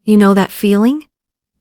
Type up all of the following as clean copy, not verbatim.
You know that feeling?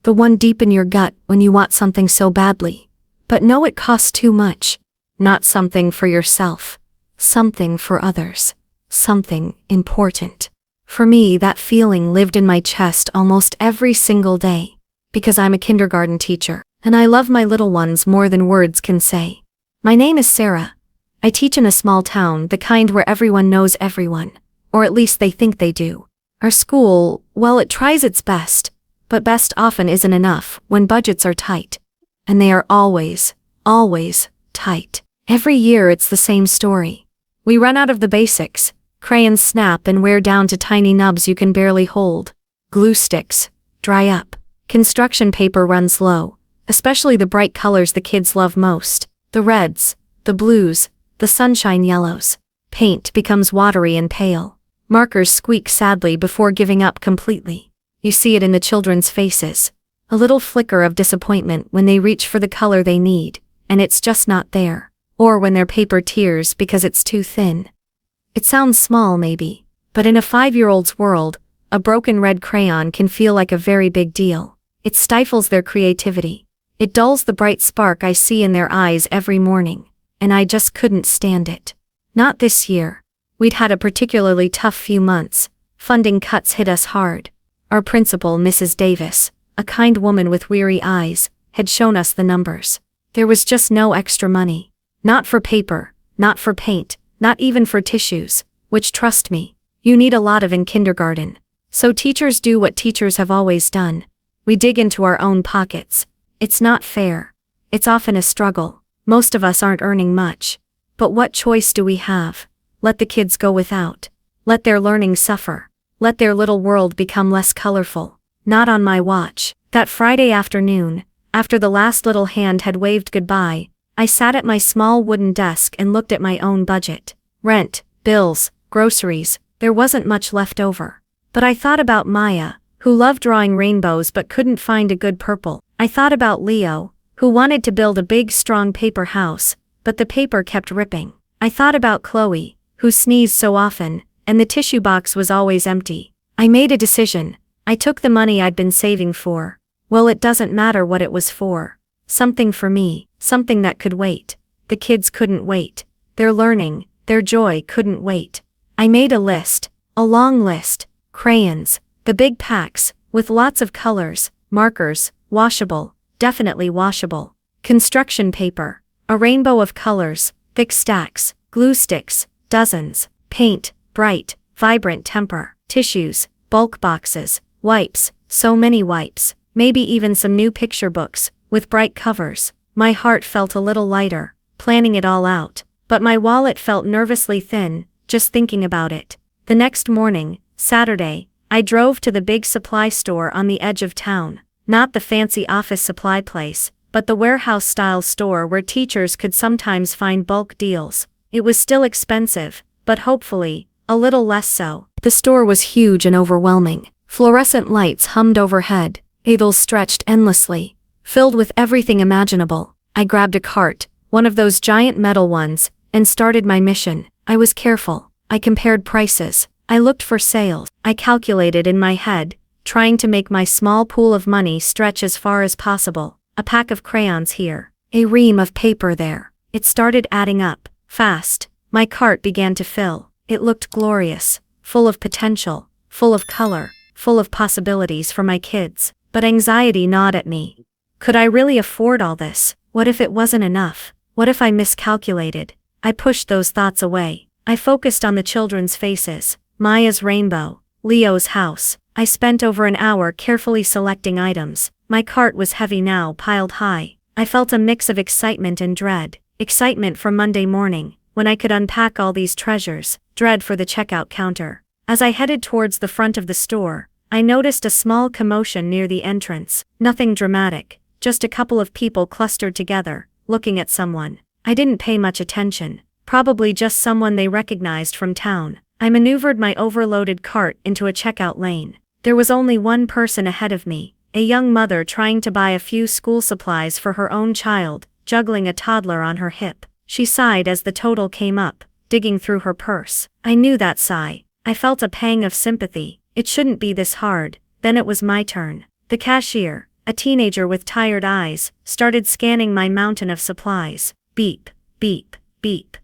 The one deep in your gut when you want something so badly, but know it costs too much. Not something for yourself, something for others, something important. For me, that feeling lived in my chest almost every single day, because I'm a kindergarten teacher, and I love my little ones more than words can say. My name is Sarah. I teach in a small town, the kind where everyone knows everyone, or at least they think they do. Our school, well, it tries its best, but best often isn't enough when budgets are tight. And they are always, always tight. Every year it's the same story. We run out of the basics. Crayons snap and wear down to tiny nubs you can barely hold. Glue sticks dry up. Construction paper runs low, especially the bright colors the kids love most. The reds, the blues, the sunshine yellows. Paint becomes watery and pale. Markers squeak sadly before giving up completely. You see it in the children's faces. A little flicker of disappointment when they reach for the color they need, and it's just not there. Or when their paper tears because it's too thin. It sounds small maybe, but in a 5-year-old's world, a broken red crayon can feel like a very big deal. It stifles their creativity. It dulls the bright spark I see in their eyes every morning, and I just couldn't stand it. Not this year. We'd had a particularly tough few months. Funding cuts hit us hard. Our principal, Mrs. Davis, a kind woman with weary eyes, had shown us the numbers. There was just no extra money. Not for paper, not for paint, not even for tissues, which, trust me, you need a lot of in kindergarten. So teachers do what teachers have always done. We dig into our own pockets. It's not fair. It's often a struggle. Most of us aren't earning much. But what choice do we have? Let the kids go without. Let their learning suffer. Let their little world become less colorful. Not on my watch. That Friday afternoon, after the last little hand had waved goodbye, I sat at my small wooden desk and looked at my own budget. Rent, bills, groceries, there wasn't much left over. But I thought about Maya, who loved drawing rainbows but couldn't find a good purple. I thought about Leo, who wanted to build a big strong paper house, but the paper kept ripping. I thought about Chloe, who sneezed so often, and the tissue box was always empty. I made a decision. I took the money I'd been saving for. Well, it doesn't matter what it was for. Something for me, something that could wait. The kids couldn't wait. Their learning, their joy couldn't wait. I made a list, a long list. Crayons, the big packs, with lots of colors, markers, washable, definitely washable. Construction paper, a rainbow of colors, thick stacks, glue sticks, dozens, paint, bright, vibrant temper, tissues, bulk boxes, wipes, so many wipes, maybe even some new picture books, with bright covers. My heart felt a little lighter, planning it all out, but my wallet felt nervously thin, just thinking about it. The next morning, Saturday, I drove to the big supply store on the edge of town, not the fancy office supply place, but the warehouse-style store where teachers could sometimes find bulk deals. It was still expensive, but hopefully, a little less so. The store was huge and overwhelming. Fluorescent lights hummed overhead. Aisles stretched endlessly, filled with everything imaginable. I grabbed a cart, one of those giant metal ones, and started my mission. I was careful. I compared prices. I looked for sales. I calculated in my head, trying to make my small pool of money stretch as far as possible. A pack of crayons here. A ream of paper there. It started adding up. Fast. My cart began to fill. It looked glorious, full of potential, full of color, full of possibilities for my kids. But anxiety gnawed at me. Could I really afford all this? What if it wasn't enough? What if I miscalculated? I pushed those thoughts away. I focused on the children's faces. Maya's rainbow. Leo's house. I spent over an hour carefully selecting items. My cart was heavy now, piled high. I felt a mix of excitement and dread. Excitement for Monday morning, when I could unpack all these treasures. Dread for the checkout counter. As I headed towards the front of the store, I noticed a small commotion near the entrance. Nothing dramatic, just a couple of people clustered together, looking at someone. I didn't pay much attention. Probably just someone they recognized from town. I maneuvered my overloaded cart into a checkout lane. There was only one person ahead of me, a young mother trying to buy a few school supplies for her own child, juggling a toddler on her hip. She sighed as the total came up, digging through her purse. I knew that sigh. I felt a pang of sympathy. It shouldn't be this hard. Then it was my turn. The cashier, a teenager with tired eyes, started scanning my mountain of supplies. Beep, beep, beep.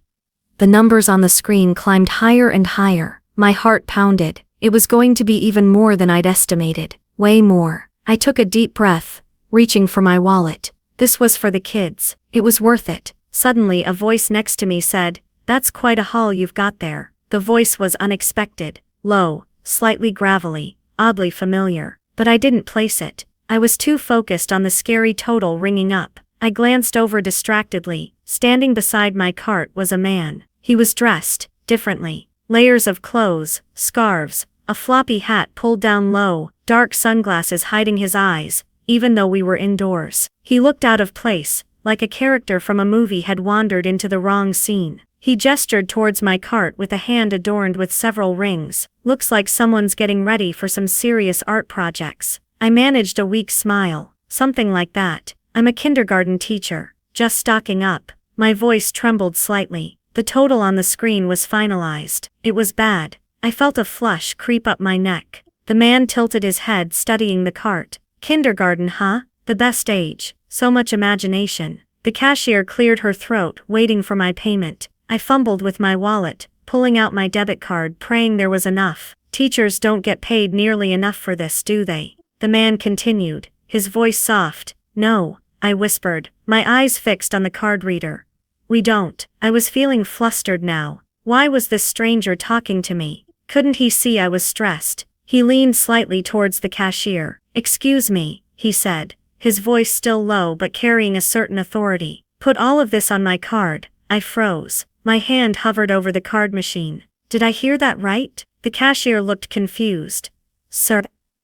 The numbers on the screen climbed higher and higher. My heart pounded. It was going to be even more than I'd estimated. Way more. I took a deep breath, reaching for my wallet. This was for the kids. It was worth it. Suddenly a voice next to me said, "That's quite a haul you've got there." The voice was unexpected, low, slightly gravelly, oddly familiar, but I didn't place it. I was too focused on the scary total ringing up. I glanced over distractedly. Standing beside my cart was a man. He was dressed differently. Layers of clothes, scarves, a floppy hat pulled down low, dark sunglasses hiding his eyes, even though we were indoors. He looked out of place, like a character from a movie had wandered into the wrong scene. He gestured towards my cart with a hand adorned with several rings. "Looks like someone's getting ready for some serious art projects." I managed a weak smile. "Something like that. I'm a kindergarten teacher, just stocking up." My voice trembled slightly. The total on the screen was finalized. It was bad. I felt a flush creep up my neck. The man tilted his head, studying the cart. "Kindergarten, huh? The best age. So much imagination." The cashier cleared her throat, waiting for my payment. I fumbled with my wallet, pulling out my debit card, praying there was enough. "Teachers don't get paid nearly enough for this, do they?" The man continued, his voice soft. "No," I whispered, my eyes fixed on the card reader. "We don't." I was feeling flustered now. Why was this stranger talking to me? Couldn't he see I was stressed? He leaned slightly towards the cashier. "Excuse me," he said, his voice still low but carrying a certain authority. "Put all of this on my card." I froze. My hand hovered over the card machine. Did I hear that right? The cashier looked confused. "Sir."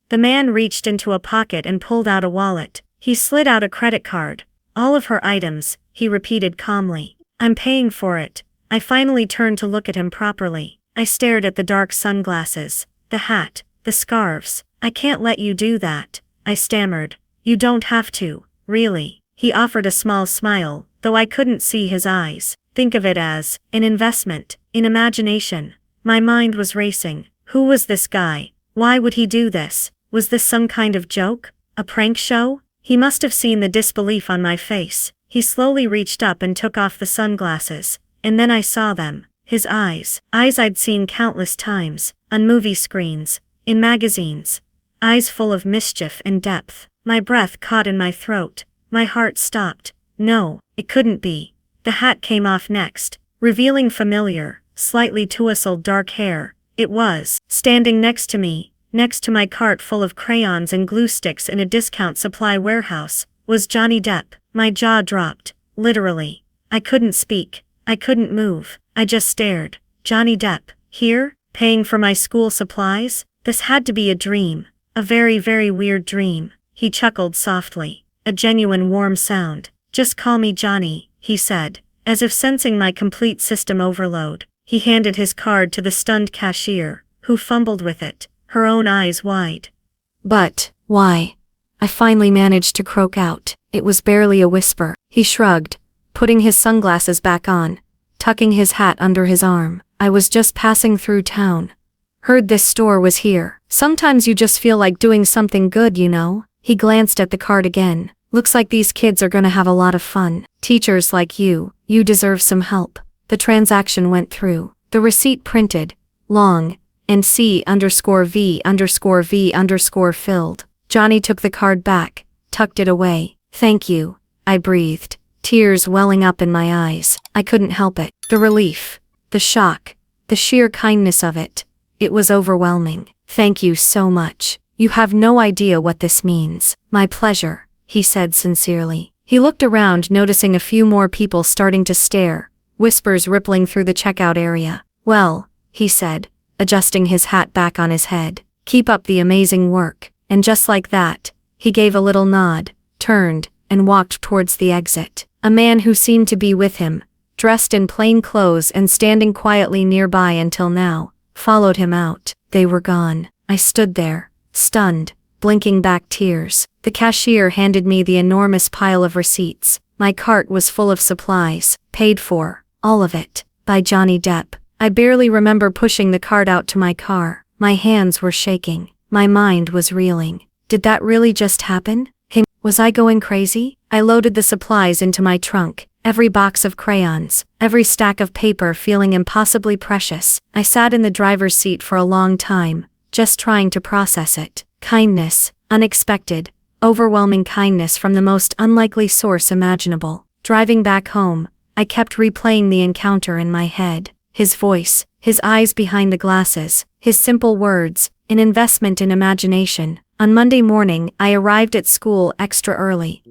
The man reached into a pocket and pulled out a wallet. He slid out a credit card. "All of her items," he repeated calmly. "I'm paying for it." I finally turned to look at him properly. I stared at the dark sunglasses, the hat, the scarves. "I can't let you do that," I stammered. "You don't have to, really." He offered a small smile, though I couldn't see his eyes. "Think of it as an investment in imagination." My mind was racing. Who was this guy? Why would he do this? Was this some kind of joke? A prank show? He must have seen the disbelief on my face. He slowly reached up and took off the sunglasses, and then I saw them. His eyes. Eyes I'd seen countless times, on movie screens, in magazines. Eyes full of mischief and depth. My breath caught in my throat. My heart stopped. No, it couldn't be. The hat came off next, revealing familiar, slightly tousled dark hair. It was. Standing next to me, next to my cart full of crayons and glue sticks in a discount supply warehouse, was Johnny Depp. My jaw dropped. Literally. I couldn't speak. I couldn't move. I just stared. Johnny Depp, here, paying for my school supplies? This had to be a dream. A very, very weird dream. He chuckled softly. A genuine warm sound. "Just call me Johnny," he said, as if sensing my complete system overload. He handed his card to the stunned cashier, who fumbled with it, her own eyes wide. "But, why?" I finally managed to croak out. It was barely a whisper. He shrugged, putting his sunglasses back on, tucking his hat under his arm. "I was just passing through town. Heard this store was here. Sometimes you just feel like doing something good, you know?" He glanced at the card again. "Looks like these kids are gonna have a lot of fun. Teachers like you deserve some help." The transaction went through. The receipt printed, long, and C_V_V_filled. Johnny took the card back, tucked it away. "Thank you," I breathed, tears welling up in my eyes. I couldn't help it. The relief, the shock, the sheer kindness of it. It was overwhelming. "Thank you so much. You have no idea what this means." "My pleasure," he said sincerely. He looked around, noticing a few more people starting to stare, whispers rippling through the checkout area. "Well," he said, adjusting his hat back on his head, "keep up the amazing work." And just like that, he gave a little nod, turned, and walked towards the exit. A man who seemed to be with him, dressed in plain clothes and standing quietly nearby until now, followed him out. They were gone. I stood there, stunned, blinking back tears. The cashier handed me the enormous pile of receipts. My cart was full of supplies, paid for, all of it, by Johnny Depp. I barely remember pushing the cart out to my car. My hands were shaking. My mind was reeling. Did that really just happen? Was I going crazy? I loaded the supplies into my trunk, every box of crayons, every stack of paper feeling impossibly precious. I sat in the driver's seat for a long time, just trying to process it. Kindness, unexpected, overwhelming kindness from the most unlikely source imaginable. Driving back home, I kept replaying the encounter in my head. His voice, his eyes behind the glasses, his simple words, an investment in imagination. On Monday morning, I arrived at school extra early.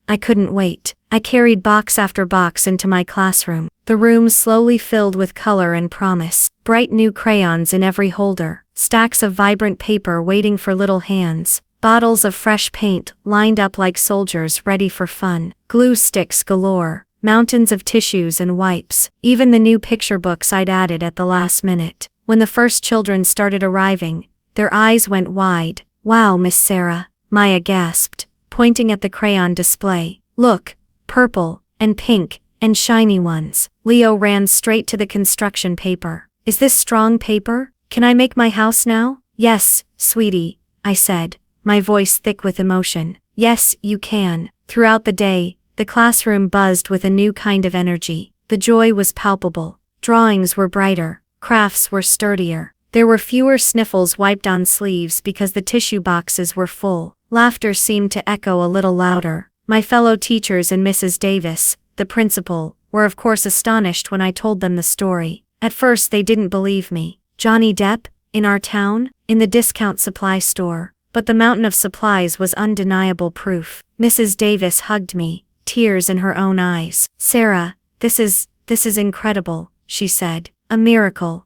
I couldn't wait. I carried box after box into my classroom. The room slowly filled with color and promise. Bright new crayons in every holder, stacks of vibrant paper waiting for little hands, bottles of fresh paint lined up like soldiers ready for fun, glue sticks galore, mountains of tissues and wipes, even the new picture books I'd added at the last minute. When the first children started arriving, their eyes went wide. "Wow, Miss Sarah," Maya gasped, pointing at the crayon display. "Look, purple, and pink, and shiny ones." Leo ran straight to the construction paper. "Is this strong paper? Can I make my house now?" "Yes, sweetie," I said, my voice thick with emotion. "Yes, you can." Throughout the day, the classroom buzzed with a new kind of energy. The joy was palpable. Drawings were brighter, crafts were sturdier. There were fewer sniffles wiped on sleeves because the tissue boxes were full. Laughter seemed to echo a little louder. My fellow teachers and Mrs. Davis, the principal, were of course astonished when I told them the story. At first they didn't believe me. Johnny Depp, in our town, in the discount supply store. But the mountain of supplies was undeniable proof. Mrs. Davis hugged me, tears in her own eyes. "Sarah, this is incredible," she said. "A miracle."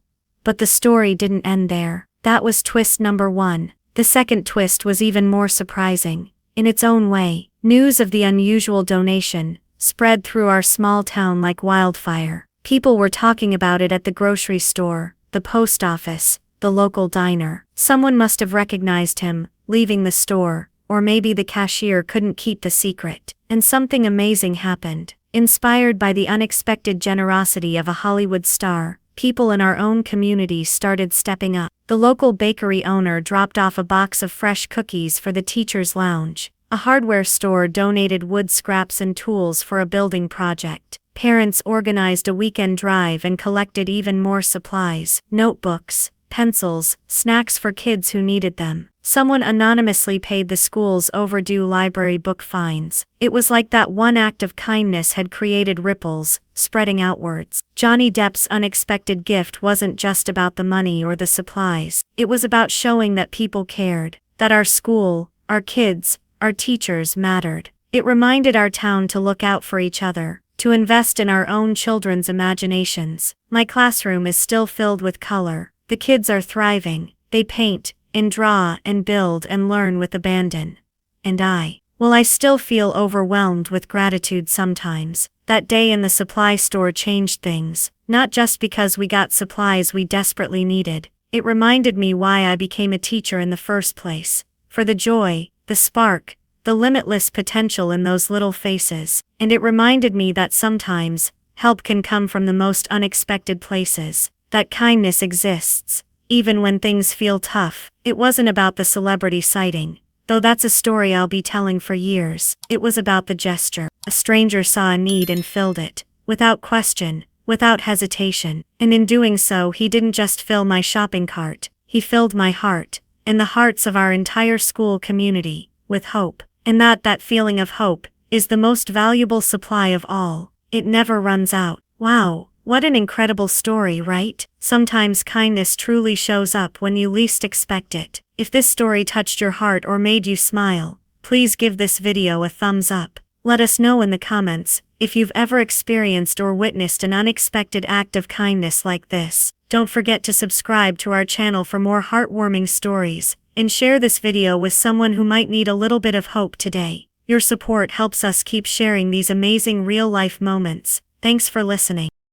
But the story didn't end there. That was twist number 1. The second twist was even more surprising. In its own way, news of the unusual donation spread through our small town like wildfire. People were talking about it at the grocery store, the post office, the local diner. Someone must have recognized him, leaving the store, or maybe the cashier couldn't keep the secret. And something amazing happened. Inspired by the unexpected generosity of a Hollywood star, people in our own community started stepping up. The local bakery owner dropped off a box of fresh cookies for the teacher's lounge. A hardware store donated wood scraps and tools for a building project. Parents organized a weekend drive and collected even more supplies: notebooks, pencils, snacks for kids who needed them. Someone anonymously paid the school's overdue library book fines. It was like that one act of kindness had created ripples, spreading outwards. Johnny Depp's unexpected gift wasn't just about the money or the supplies. It was about showing that people cared, that our school, our kids, our teachers mattered. It reminded our town to look out for each other, to invest in our own children's imaginations. My classroom is still filled with color. The kids are thriving. They paint, and draw and build and learn with abandon. And I still feel overwhelmed with gratitude sometimes. That day in the supply store changed things, not just because we got supplies we desperately needed. It reminded me why I became a teacher in the first place. For the joy, the spark, the limitless potential in those little faces. And it reminded me that sometimes, help can come from the most unexpected places. That kindness exists, even when things feel tough. It wasn't about the celebrity sighting, though that's a story I'll be telling for years. It was about the gesture. A stranger saw a need and filled it, without question, without hesitation. And in doing so, he didn't just fill my shopping cart, he filled my heart, and the hearts of our entire school community, with hope. And that feeling of hope is the most valuable supply of all. It never runs out. Wow. What an incredible story, right? Sometimes kindness truly shows up when you least expect it. If this story touched your heart or made you smile, please give this video a thumbs up. Let us know in the comments if you've ever experienced or witnessed an unexpected act of kindness like this. Don't forget to subscribe to our channel for more heartwarming stories, and share this video with someone who might need a little bit of hope today. Your support helps us keep sharing these amazing real-life moments. Thanks for listening.